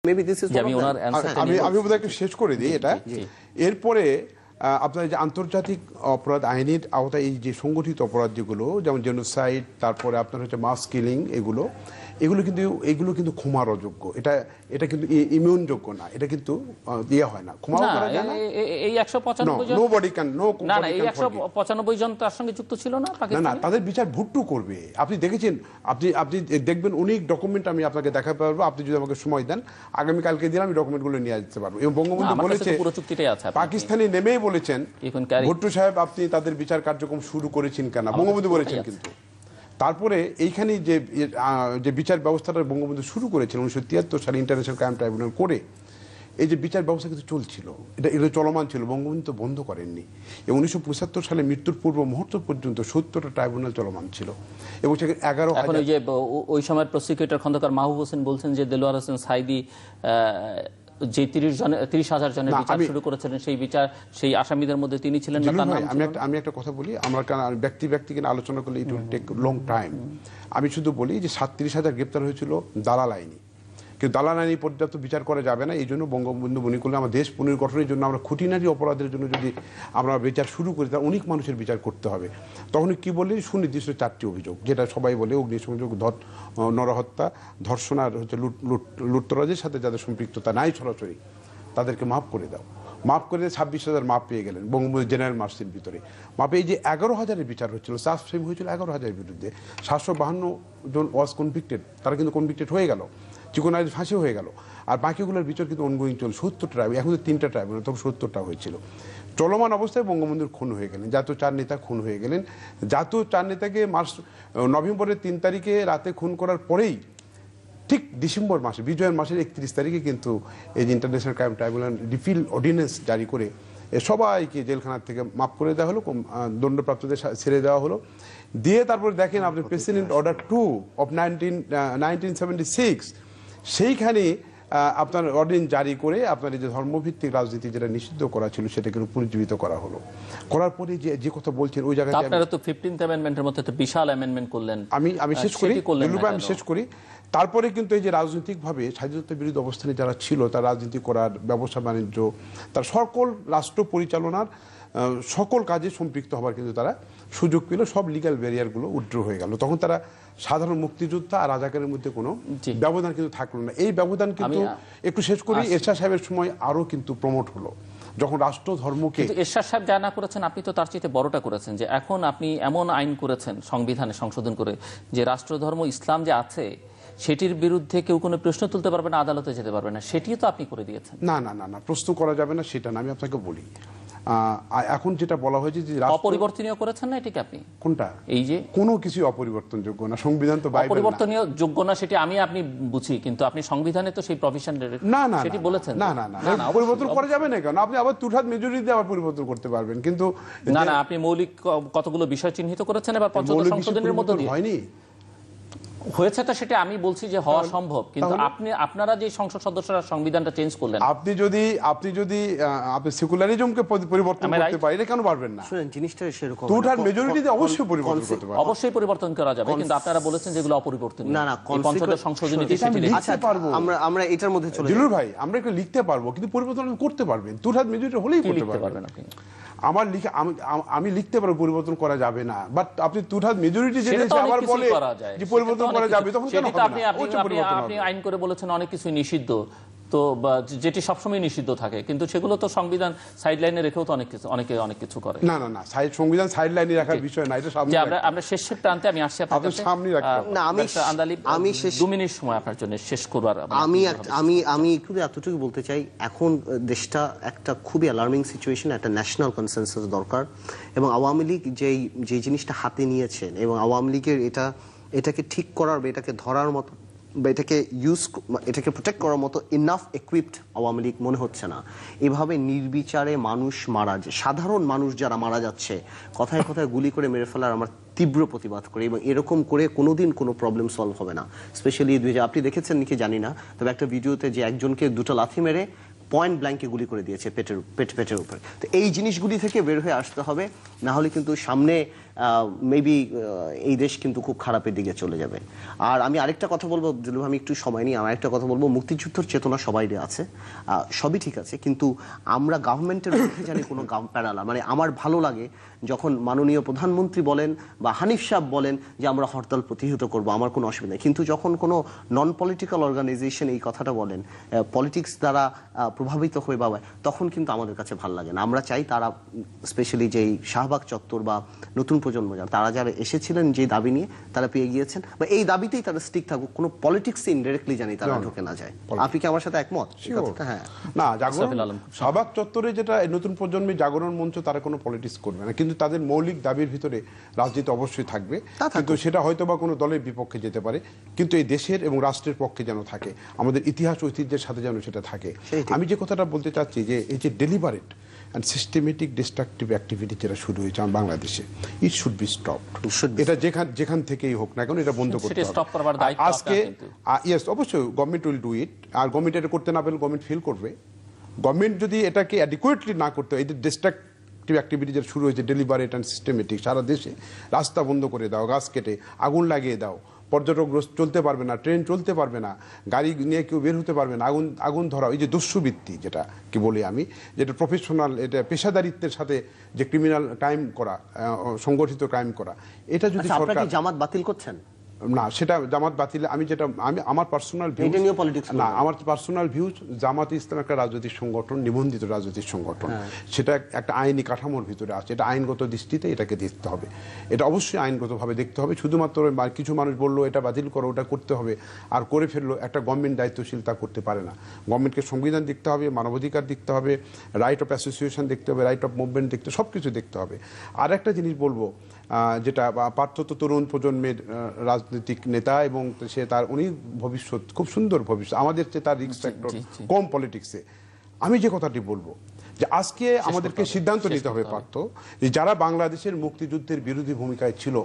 Maybe this is আমি বোধহয় একটু শেষ করে দিই এটা। এরপরে আপনার যে আন্তর্জাতিক অপরাধ আইনের আওতায় এই যে সংগঠিত অপরাধ যেগুলো, যেমন জেনোসাইড, তারপরে আপনার হচ্ছে মাস কিলিং, এগুলো কিন্তু ক্ষমার অযোগ্য। এটা কিন্তু ইমিউন যোগ্য না, এটা কিন্তু ইয়ে হয় না, ক্ষমা করা যায় না। এই 195 জন নোবডি ক্যান না না, এই 195 জন তার সঙ্গে যুক্ত ছিল না পাকিস্তানে? না, তাদের বিচার ভুট্টু করবে। আপনি দেখেছেন, আপনি দেখবেন অনেক ডকুমেন্ট আমি আপনাকে দেখাতে পারবো, আপনি যদি আমাকে সময় দেন। আগামী কালকে দিন আমি ডকুমেন্টগুলো নিয়ে আসতে পারবো। এবং বঙ্গবন্ধু বলেছে, পুরো চুক্তিটাই আছে, পাকিস্তানি নেমেই বলেছেন ভুট্টু সাহেব আপনি তাদের বিচার কার্যক্রম শুরু করেছেন কেন, বঙ্গবন্ধু বলেছেন। কিন্তু তারপরে এইখানে যে বিচার ব্যবস্থাটা বঙ্গবন্ধু শুরু করেছিলেন 1973 সালে ইন্টারন্যাশনাল ক্রাইম ট্রাইব্যুনাল করে, এই যে বিচার ব্যবস্থা কিন্তু চলছিল, এটা চলমান ছিল, বঙ্গবন্ধু তো বন্ধ করেননি। এবং 1975 সালে মৃত্যুর পূর্ব মুহূর্ত পর্যন্ত 70টা ট্রাইব্যুনাল চলমান ছিল। এবং সেখানে 11,000 যে ওই সময় প্রসিকিউটর খন্দকার মাহবুব হোসেন বলছেন যে দেলোয়ার হোসেন সাইদি যে 30,000 জনের বিচার শুরু করেছিলেন, সেই আসামিদের মধ্যে তিনি ছিলেন না। আমি একটা কথা বলি, আমরা ব্যক্তি কিনা আলোচনা করলে it will take long time. আমি শুধু বলি যে 37,000 গ্রেপ্তার হয়েছিল দালাল আইনি, কিন্তু দালাল আইনি পর্যাপ্ত বিচার করা যাবে না। এই জন্য বঙ্গবন্ধু মনে করলে আমার দেশ পুনর্গঠনের জন্য আমরা খুঁটিনাটি অপরাধের জন্য যদি আমরা বিচার শুরু করি, তাহলে অনেক মানুষের বিচার করতে হবে। তখন কি বলি, সুনির্দিষ্ট 4টি অভিযোগ, যেটা সবাই বলে অগ্নিসংযোগ, নরহত্যা, ধর্ষণ আর হচ্ছে লুটতরাজের সাথে যাদের সম্পৃক্ততা নাই সরাসরি, তাদেরকে মাফ করে দাও। মাফ করে 26,000 মাফ পেয়ে গেলেন বঙ্গবন্ধু জেনারেল মার্সির ভিতরে। মাপে এই যে 11,000-এর বিচার হচ্ছিল, চার্জ ফ্রেম হয়েছিল 11,000-এর বিরুদ্ধে, 752 জন ওয়াজ কনভিক্টেড, তারা কিন্তু কনভিক্টেড হয়ে গেল, চিকনাইজ ফাঁসি হয়ে গেল। আর বাকিগুলোর বিচার কিন্তু অনগোয়িং চল। 70টা ট্রাইব্যুনাল, এখন 3টা ট্রাইব্যুনাল, তখন 70টা হয়েছিল। চলমান অবস্থায় বঙ্গবন্ধুর খুন হয়ে গেলেন, জাতীয় 4 নেতা খুন হয়ে গেলেন। জাতীয় 4 নেতাকে নভেম্বরের 3 তারিখে রাতে খুন করার পরেই ঠিক ডিসেম্বর মাসে, বিজয়ের মাসের 31 তারিখে কিন্তু এই international crime tribunal repeal ordinance জারি করে সবাইকে জেলখানার থেকে মাফ করে দেওয়া হলো, দণ্ডপ্রাপ্তদের ছেড়ে দেওয়া হলো। দিয়ে তারপরে দেখেন আপনি প্রেসিডেন্ট অর্ডার 2 অফ 1976, সেইখানে আপনার অর্ডিন্যান্স জারি করে আপনার এই যে ধর্মভিত্তিক রাজনীতি যেটা নিষিদ্ধ করা ছিল সেটাকে পুনর্জীবিত করা হলো। করার পরে যে কথা বলছেন ওই জায়গায় আপনারা তো 15th অ্যামেন্ডমেন্টের মধ্যে একটা বিশাল অ্যামেন্ডমেন্ট করলেন। আমি শেষ করি। তারপরে কিন্তু এই যে রাজনৈতিকভাবে স্বাধীনতা বিরোধী অবস্থানে যারা ছিল, তার রাজনীতি করার, ব্যবসা বাণিজ্য, তার সকল রাষ্ট্র পরিচালনার সকল কাজে সম্পৃক্ত হবার কিন্তু তারা সুযোগ পেল। সব লিগ্যাল ব্যারিয়ারগুলো উইথড্র হয়ে গেল। তখন তারা সাধারণ মুক্তিযোদ্ধা আর রাজাকারের মধ্যে কোনো ব্যবধান কিন্তু থাকলো না। এই ব্যবধান কিন্তু একটু শেষ করি, এরশাদ সাহেবের সময় আরো কিন্তু প্রমোট হলো, যখন রাষ্ট্র ধর্মকে। এরশাদ সাহেব যা না করেছেন, আপনি তো তার চেয়ে বড়টা করেছেন, যে এখন আপনি এমন আইন করেছেন সংবিধানে সংশোধন করে যে রাষ্ট্রধর্ম ইসলাম যে আছে সেটির বিরুদ্ধে কেউ কোনো প্রশ্ন তুলতে পারবে না, আদালতে যেতে পারবে না, সেটিও তো আপনি করে দিয়েছেন। না, প্রশ্ন করা যাবে না সেটা না, আমি আপনাকে বলি। এখন যেটা বলা হয়েছে যে অপরিবর্তনীয় করেছেন না, এটাকে আপনি কোনটা, এই যে কোনো কিছু অপরিবর্তনযোগ্য না, সংবিধান তো অপরিবর্তনীয় যোগ্য না, সেটি আপনি বুঝি, কিন্তু আপনি সংবিধানে তো সেই প্রভিশন সেটি বলেছেন। না, পরিবর্তন করা যাবে না কেন? আপনি আবার টু-থার্ড মেজরিটি আবার পরিবর্তন করতে পারবেন, কিন্তু না, আপনি মৌলিক কতগুলো বিষয় চিহ্নিত করেছেন, এবার পঞ্চদশ সংশোধনের মধ্যে দিয়ে হয়নি হয়েছে, তো সেটা আমি বলছি যে হওয়া সম্ভব, কিন্তু আপনারা যে সংসদ সদস্যরা সংবিধানটা চেঞ্জ করলেন, আপনি যদি সেকুলারিজমকে পরিবর্তন করতে পারেন, এটা কেন পারবেন না? শুনেন, জিনিসটা সেরকম টু-থার্ড মেজরিটিতে অবশ্যই পরিবর্তন করতে পারবেন, অবশ্যই পরিবর্তন করা যাবে, কিন্তু আপনারা বলেছেন যেগুলো অপরিবর্তনীয়। না, পঞ্চদশ সংশোধনীতে আচ্ছা পারবো আমরা এটার মধ্যে চলে জিলুর ভাই, আমরা একটু লিখতে পারবো, কিন্তু পরিবর্তন করতে পারবেন, টু-থার্ড মেজরিটি হলেই করতে পারবেন আপনি। আমি লিখতে পারবো পরিবর্তন করা যাবে না, বাট আপনি টু-থার্ড মেজরিটি যেটা আবার বলে যে পরিবর্তন করা যাবে, তখন কেন হবে না? আপনি আইন করে বলেছেন অনেক কিছু নিষিদ্ধ, তো যেটি সবসময় নিষিদ্ধ থাকে, কিন্তু সেগুলো তো সংবিধান সাইডলাইনে রেখেও তো অনেক কিছু করে। না, সংবিধান সাইডলাইনে রাখার বিষয় না, এটা সামনে আমরা শেষের প্রান্তে আমি আসছি আপনাদের সামনে রাখতে। না, আমি 2 মিনিট সময় আপনার জন্য শেষ করবার। আমি একটু এতটুকু বলতে চাই, এখন দেশটা একটা খুবই অ্যালার্মিং সিচুয়েশন, একটা ন্যাশনাল কনসেনসাস দরকার। এবং আওয়ামী লীগ যে জিনিসটা হাতে নিয়েছেন, এবং আওয়ামী লীগের এটাকে ঠিক করার বা এটাকে ধরার মতো বা এটাকে প্রোটেক্ট করার মতো ইনাফ ইকুইপড আওয়ামী লীগ মনে হচ্ছে না। এভাবে নির্বিচারে মানুষ সাধারণ মানুষ যারা মারা যাচ্ছে, কথায় কথায় গুলি করে মেরে ফেলার আমার তীব্র প্রতিবাদ করি, এবং এরকম করে কোনোদিন কোনো প্রবলেম সলভ হবে না। স্পেশালি আপনি দেখেছেন নাকি জানি না, তবে একটা ভিডিওতে যে একজনকে 2টা লাথি মেরে পয়েন্ট ব্ল্যাঙ্কে গুলি করে দিয়েছে পেটের উপরে। তো এই জিনিসগুলি থেকে বের হয়ে আসতে হবে, না হলে কিন্তু সামনে মেবি এই দেশ কিন্তু খুব খারাপের দিকে চলে যাবে। আর আমি আরেকটা কথা বলবো, দিলু, আমি একটু সময় নিই, আমার একটা কথা বলবো, মুক্তিযুদ্ধের চেতনা সবাইরই আছে, সবই ঠিক আছে, কিন্তু আমরা গভর্নমেন্টের মধ্যে জানি কোনো প্যারালা, মানে আমার ভালো লাগে যখন মাননীয় প্রধানমন্ত্রী বলেন বা হানিফ সাহেব বলেন যে আমরা হরতাল প্রতিহত করব, আমার কোনো অসুবিধা নেই, কিন্তু যখন কোনো নন পলিটিক্যাল অর্গানাইজেশন এই কথাটা বলেন, পলিটিক্স দ্বারা প্রভাবিত হয়ে বাবা, তখন কিন্তু আমাদের কাছে ভালো লাগে না। আমরা চাই তারা, স্পেশালি যেই শাহবাগ চত্বর বা নতুন প্রজন্ম তারা যারা এসেছিলেন যে দাবি নিয়ে তারা পেয়ে গিয়েছেন, বা এই দাবিতেই তারা স্টিক থাকুক, কোনো পলিটিক্সে ইনডাইরেক্টলি জানি তারা ঢুকে না যায়। আপনি কি আমার সাথে একমত? হ্যাঁ, না, জাগরণ শাহবাগ চত্বরে যেটা নতুন প্রজন্মের জাগরণ মঞ্চ, তারা কোনো পলিটিক্স করবে না, কিন্তু তাদের মৌলিক দাবির ভিতরে রাজনীতি অবশ্যই থাকবে, কিন্তু সেটা হয়তো বা কোনো দলের বিপক্ষে যেতে পারে, কিন্তু এই দেশের এবং রাষ্ট্রের পক্ষে যেন থাকে, আমাদের ইতিহাস ঐতিহ্যের সাথে যেন সেটা থাকে। আমি যে কথাটা বলতে চাচ্ছি যে এই যে deliberate and systematic destructive activity যেটা শুরু হয়েছে আমার বাংলাদেশে, ইট শুড বি স্টপড। এটা যেখান থেকেই হোক না কেন, এটা বন্ধ করতে হবে। আজকে ইয়েস, অবশ্যই গভর্নমেন্ট উইল ডু ইট, আর গভর্নমেন্ট এটা করতে না পারলে গভর্নমেন্ট ফেল করবে। গভর্নমেন্ট যদি এটাকে অ্যাডিকুয়েটলি না করতে, এই যে ডিস্ট্রাকটিভ অ্যাক্টিভিটি যেটা শুরু হয়েছে ডেলিবারেট অ্যান্ড সিস্টেমেটিক, সারা দেশে রাস্তা বন্ধ করে দাও, গাছ কেটে আগুন লাগিয়ে দাও, পর্যটক চলতে পারবে না, ট্রেন চলতে পারবে না, গাড়ি নিয়ে কেউ বের হতে পারবে না, আগুন ধরা, এই যে দস্যুবৃত্তি যেটা কি বলি আমি, যেটা প্রফেশনাল, এটা পেশাদারিত্বের সাথে যে ক্রিমিনাল ক্রাইম করা, সংগঠিত ক্রাইম করা, এটা যদি সরকার জামাত বাতিল করছেন না, সেটা জামাত বাতিল, আমি যেটা আমার পার্সোনাল ভিউজ না, আমার পার্সোনাল ভিউজ, জামাত ইসলাম একটা রাজনৈতিক সংগঠন, নিবন্ধিত রাজনৈতিক সংগঠন, সেটা একটা আইনি কাঠামোর ভিতরে আছে, এটা আইনগত দৃষ্টিতে এটাকে দেখতে হবে, এটা অবশ্যই আইনগতভাবে দেখতে হবে। শুধুমাত্র কিছু মানুষ বললো এটা বাতিল করো, ওটা করতে হবে, আর করে ফেললো, একটা গভর্নমেন্ট দায়িত্বশীল তা করতে পারে না। গভর্নমেন্টকে সংবিধান দেখতে হবে, মানবাধিকার দেখতে হবে, রাইট অফ অ্যাসোসিয়েশন দেখতে হবে, রাইট অফ মুভমেন্ট দেখতে, সব কিছু দেখতে হবে। আর একটা জিনিস বলবো, যেটা পার্থত তরুণ প্রজন্মের রাজনৈতিক নেতা, এবং উনি ভবিষ্যৎ, খুব সুন্দর ভবিষ্যৎ, আমাদের চেয়ে তার রিস্ক ফ্যাক্টর কম পলিটিক্সে। আমি যে কথাটি বলবো যে আজকে আমাদেরকে সিদ্ধান্ত নিতে হবে পারত যে যারা বাংলাদেশের মুক্তিযুদ্ধের বিরোধী ভূমিকায় ছিল,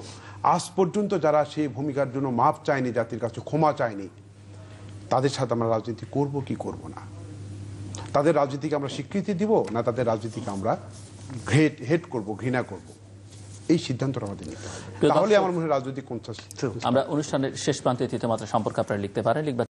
আজ পর্যন্ত যারা সেই ভূমিকার জন্য মাপ চায়নি, জাতির কাছে ক্ষমা চায়নি, তাদের সাথে আমরা রাজনীতি করব কি করব না, তাদের রাজনীতিকে আমরা স্বীকৃতি দিব না তাদের রাজনীতিকে আমরা হেট করব, ঘৃণা করব, এই সিদ্ধান্তটা আমাদের নিতে হবে। তাহলে আমার মনে হয় রাজনৈতিক কনসাস। আমরা অনুষ্ঠানের শেষ প্রান্তে তৃতীয় মাত্রা সম্পর্কে আপনারা লিখতে পারেন, লিখবেন